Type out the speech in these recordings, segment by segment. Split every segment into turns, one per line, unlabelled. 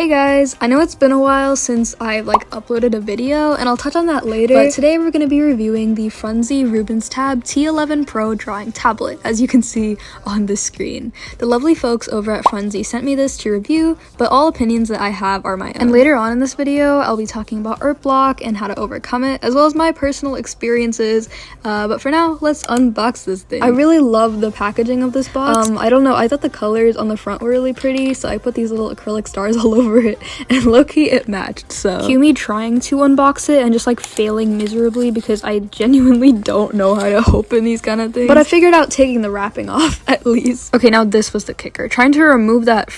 Hey guys, I know it's been a while since I've uploaded a video, and I'll touch on that later, but today we're going to be reviewing the Frunsi Rubens Tab T11 Pro drawing tablet, as you can see on the screen. The lovely folks over at Frunsi sent me this to review, but all opinions that I have are my own. And later on in this video, I'll be talking about art block and how to overcome it, as well as my personal experiences, but for now, let's unbox this thing. I really love the packaging of this box. I don't know, I thought the colors on the front were really pretty, so I put these little acrylic stars all over it, and low-key it matched. So cue me trying to unbox it and just failing miserably because I genuinely don't know how to open these kind of things, but I figured out taking the wrapping off at least. Okay, now this was the kicker, trying to remove that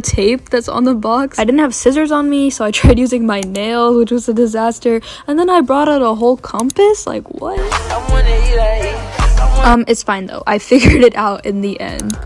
tape that's on the box. I didn't have scissors on me, so I tried using my nails, which was a disaster, and then I brought out a whole compass. What? It's fine though, I figured it out in the end.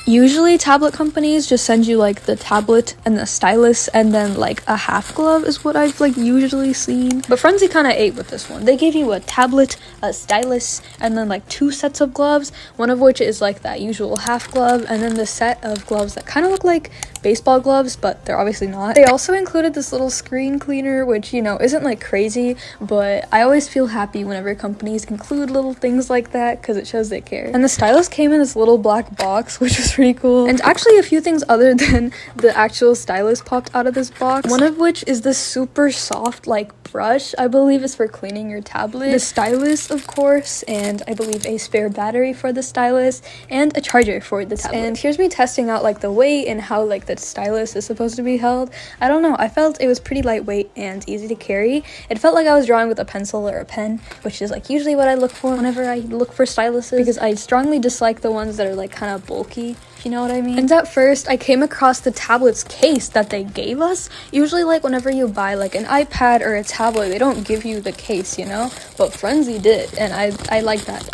Usually tablet companies just send you the tablet and the stylus and then a half glove is what I've usually seen. But Frunsi kind of ate with this one. They gave you a tablet, a stylus, and then two sets of gloves, one of which is that usual half glove, and then the set of gloves that kind of look like baseball gloves, but they're obviously not. They also included this little screen cleaner, which isn't crazy, but I always feel happy whenever companies include little things like that because it shows they care. And the stylus came in this little black box, which was pretty cool. And actually a few things other than the actual stylus popped out of this box, one of which is this super soft brush. I believe is for cleaning your tablet, the stylus of course, and I believe a spare battery for the stylus and a charger for the tablet. And here's me testing out the weight and how the stylus is supposed to be held. I don't know, I felt it was pretty lightweight and easy to carry. It felt like I was drawing with a pencil or a pen, which is usually what I look for whenever I look for styluses, because I strongly dislike the ones that are kind of bulky, if you know what I mean. And at first I came across the tablet's case that they gave us. Usually whenever you buy an iPad or a tablet, they don't give you the case, but Frunsi did, and I like that.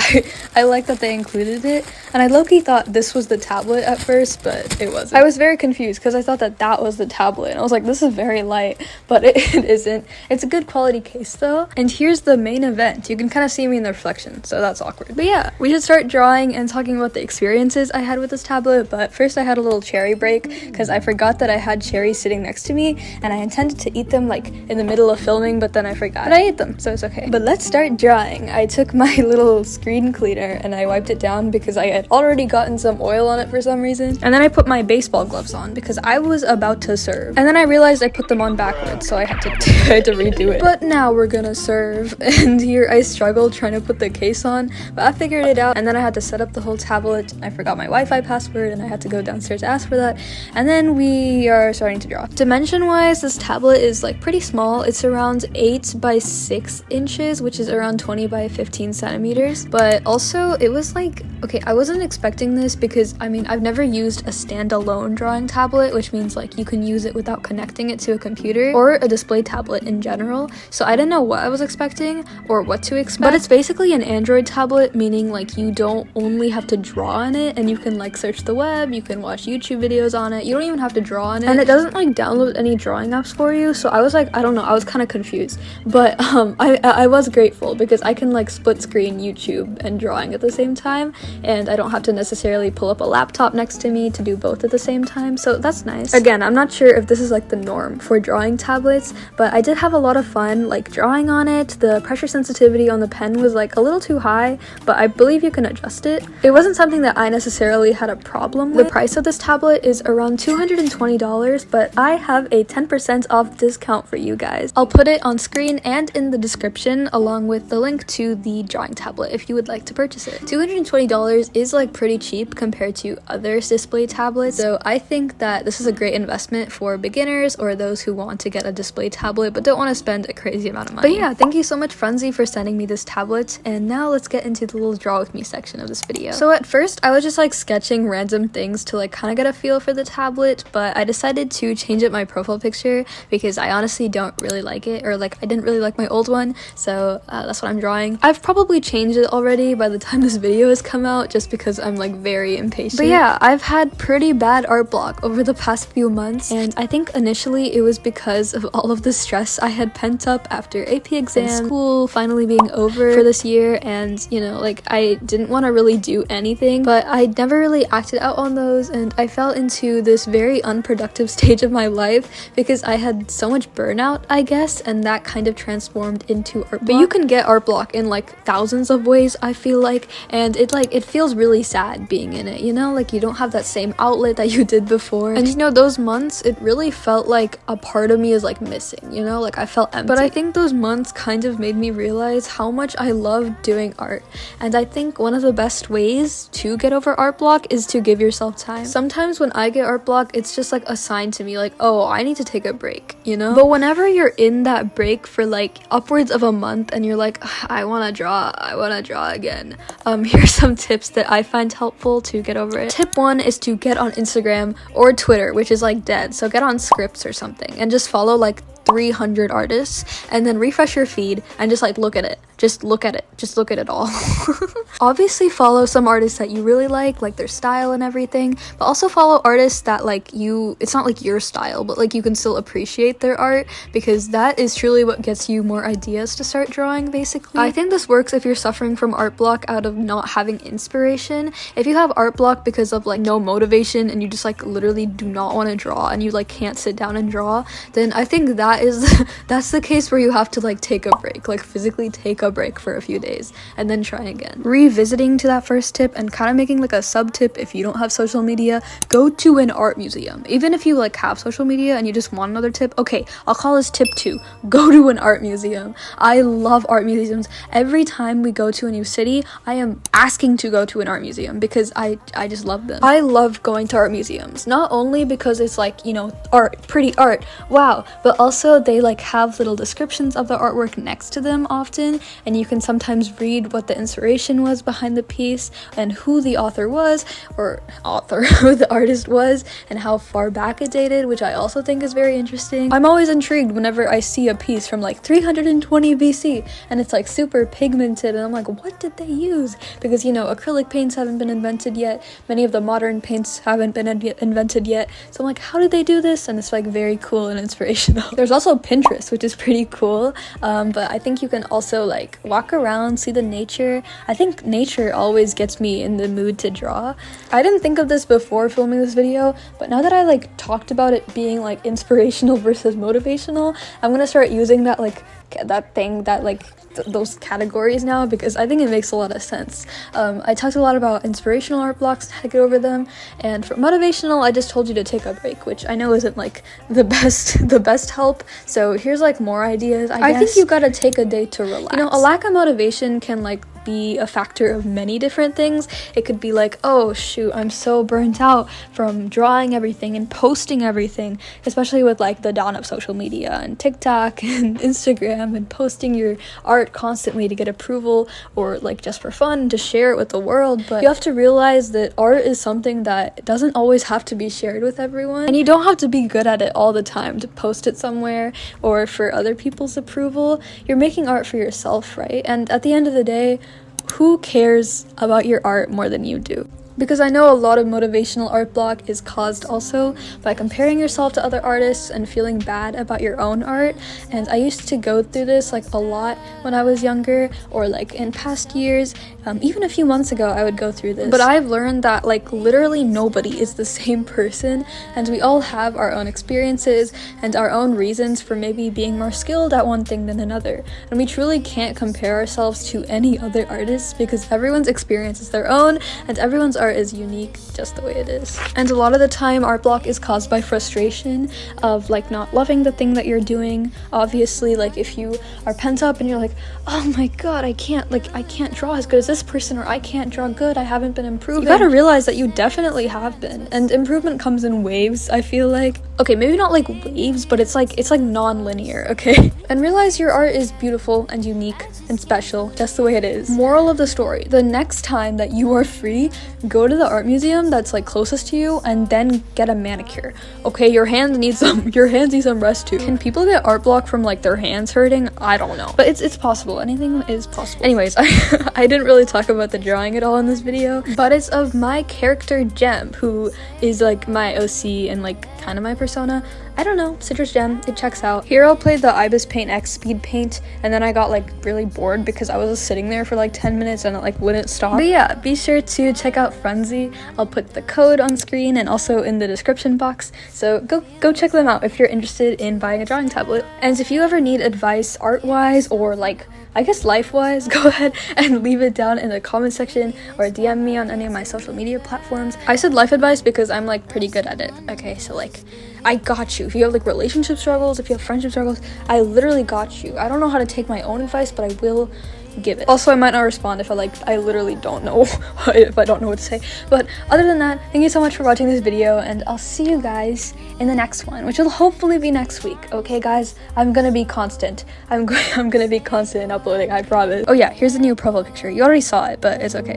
I like that they included it, and I low-key thought this was the tablet at first, but it wasn't. I was very confused because I thought that was the tablet, and I was like, this is very light, but it isn't. It's a good quality case though. And here's the main event. You can kind of see me in the reflection, so that's awkward. But yeah, we should start drawing and talking about the experiences I had with this tablet. But first I had a little cherry break because I forgot that I had cherries sitting next to me, and I intended to eat them in the middle of filming, but then I forgot. But I ate them, so it's okay. But let's start drawing. I took my little screen cleaner and I wiped it down because I had already gotten some oil on it for some reason. And then I put my baseball gloves on because I was about to serve. And then I realized I put them on backwards, so I had to redo it. But now we're gonna serve, and here I struggled trying to put the case on, but I figured it out. And then I had to set up the whole tablet. I forgot my Wi-Fi password, and I had to go downstairs to ask for that, and then we are starting to draw. Dimension wise, this tablet is pretty small. It's around 8 by 6 inches, which is around 20 by 15 centimeters, but also it was okay, I wasn't expecting this because I've never used a standalone drawing tablet, which means you can use it without connecting it to a computer or a display tablet in general, so I didn't know what I was expecting or what to expect. But it's basically an Android tablet, meaning you don't only have to draw on it, and you can search the web, you can watch YouTube videos on it, you don't even have to draw on it, and it doesn't download any drawing apps for you. So I was I don't know, I was kind of confused, but I was grateful because I can split screen YouTube and drawing at the same time, and I don't have to necessarily pull up a laptop next to me to do both at the same time, so that's nice. Again, I'm not sure if this is the norm for drawing tablets, but I did have a lot of fun drawing on it. The pressure sensitivity on the pen was a little too high, but I believe you can adjust it. It wasn't something that I necessarily had a problem with. The price of this tablet is around $220, but I have a 10% off discount for you guys. I'll put it on screen and in the description along with the link to the drawing tablet if you would like to purchase it. $220 is pretty cheap compared to other display tablets, so I think that this is a great investment for beginners or those who want to get a display tablet but don't want to spend a crazy amount of money. But yeah, thank you so much Frunsi for sending me this tablet, and now let's get into the little draw with me section of this video. So at first I was just sketching random random things to like kind of get a feel for the tablet, but I decided to change up my profile picture because I honestly don't really like it, or like I didn't really like my old one, so that's what I'm drawing. I've probably changed it already by the time this video has come out, just because I'm like very impatient. But yeah, I've had pretty bad art block over the past few months, and I think initially it was because of all of the stress I had pent up after AP exam, school finally being over for this year, and you know, like I didn't want to really do anything, but I never really acted out on those, and I fell into this very unproductive stage of my life because I had so much burnout, I guess, and that kind of transformed into art block. But you can get art block in like thousands of ways, I feel like, and it feels really sad being in it, you know, like you don't have that same outlet that you did before. And you know, those months, it really felt like a part of me is like missing, you know, like I felt empty. But I think those months kind of made me realize how much I love doing art, and I think one of the best ways to get over art block is to give yourself time. Sometimes when I get art block, it's just like a sign to me like, oh, I need to take a break, you know? But whenever you're in that break for like upwards of a month and you're like, I want to draw again, here's some tips that I find helpful to get over it. Tip 1 is to get on Instagram or Twitter, which is like dead, so get on Scripts or something and just follow like 300 artists and then refresh your feed and just like look at it. Just look at it all. Obviously follow some artists that you really like their style and everything, but also follow artists that like it's not like your style, but like you can still appreciate their art, because that is truly what gets you more ideas to start drawing, basically. I think this works if you're suffering from art block out of not having inspiration. If you have art block because of like no motivation and you just like literally do not want to draw and you like can't sit down and draw, then I think that's the case where you have to like take a break, like physically take a break for a few days and then try again. Revisiting to that first tip and kind of making like a sub tip, if you don't have social media, go to an art museum. Even if you like have social media and you just want another tip, okay, I'll call this tip 2. Go to an art museum. I love art museums. Every time we go to a new city, I am asking to go to an art museum because I just love them. I love going to art museums, not only because it's like, you know, art, pretty art, wow, but also they like have little descriptions of the artwork next to them often, and you can sometimes read what the inspiration was behind the piece and who the author was, or who the artist was, and how far back it dated, which I also think is very interesting. I'm always intrigued whenever I see a piece from like 320 BC and it's like super pigmented, and I'm like, what did they use? Because, you know, acrylic paints haven't been invented yet, many of the modern paints haven't been invented yet, so I'm like, how did they do this? And it's like very cool and inspirational. There's also Pinterest, which is pretty cool, but I think you can also like walk around, see the nature. I think nature always gets me in the mood to draw. I didn't think of this before filming this video, but now that I like talked about it being like inspirational versus motivational, I'm gonna start using that like those categories now, because I think it makes a lot of sense. I talked a lot about inspirational art blocks, how to get over them, and for motivational, I just told you to take a break, which I know isn't like the best help. So here's like more ideas. I think you gotta take a day to relax. You know, a lack of motivation can like be a factor of many different things. It could be like, oh shoot, I'm so burnt out from drawing everything and posting everything, especially with like the dawn of social media and TikTok and Instagram and posting your art constantly to get approval, or like just for fun to share it with the world. But you have to realize that art is something that doesn't always have to be shared with everyone, and you don't have to be good at it all the time to post it somewhere or for other people's approval. You're making art for yourself, right? And at the end of the day, who cares about your art more than you do? Because I know a lot of motivational art block is caused also by comparing yourself to other artists and feeling bad about your own art. And I used to go through this like a lot when I was younger, or like in past years. Even a few months ago I would go through this. But I've learned that like literally nobody is the same person, and we all have our own experiences and our own reasons for maybe being more skilled at one thing than another. And we truly can't compare ourselves to any other artists, because everyone's experience is their own and everyone's art is unique just the way it is. And a lot of the time art block is caused by frustration of like not loving the thing that you're doing. Obviously, like if you are pent up and you're like, oh my god, I can't draw as good as this person, or I can't draw good, I haven't been improving. You gotta realize that you definitely have been, and improvement comes in waves, I feel like. Okay, maybe not like waves, but it's like non-linear, okay? And realize your art is beautiful and unique and special just the way it is. Moral of the story: the next time that you are free, go to the art museum that's like closest to you and then get a manicure. Okay, your hands need some rest too. Can people get art block from like their hands hurting? I don't know, but it's possible. Anything is possible. Anyways, I didn't really talk about the drawing at all in this video, but it's of my character Gem, who is like my OC and like kind of my persona. I don't know, Citrus Gem, it checks out. Here I'll play the Ibis Paint X speed paint, and then I got like really bored because I was just sitting there for like 10 minutes and it like wouldn't stop. But yeah, be sure to check out Frunsi. I'll put the code on screen and also in the description box, so go check them out if you're interested in buying a drawing tablet. And if you ever need advice art-wise or like I guess life-wise, go ahead and leave it down in the comment section or DM me on any of my social media platforms. I said life advice because I'm like pretty good at it. Okay, so like I got you. If you have like relationship struggles, if you have friendship struggles, I literally got you. I don't know how to take my own advice, but I will give it. Also, I might not respond if I literally don't know if I don't know what to say. But other than that, thank you so much for watching this video, and I'll see you guys in the next one, which will hopefully be next week. Okay guys, I'm gonna be constant. I'm gonna be constant in uploading, I promise. Oh yeah, here's the new profile picture. You already saw it, but it's okay.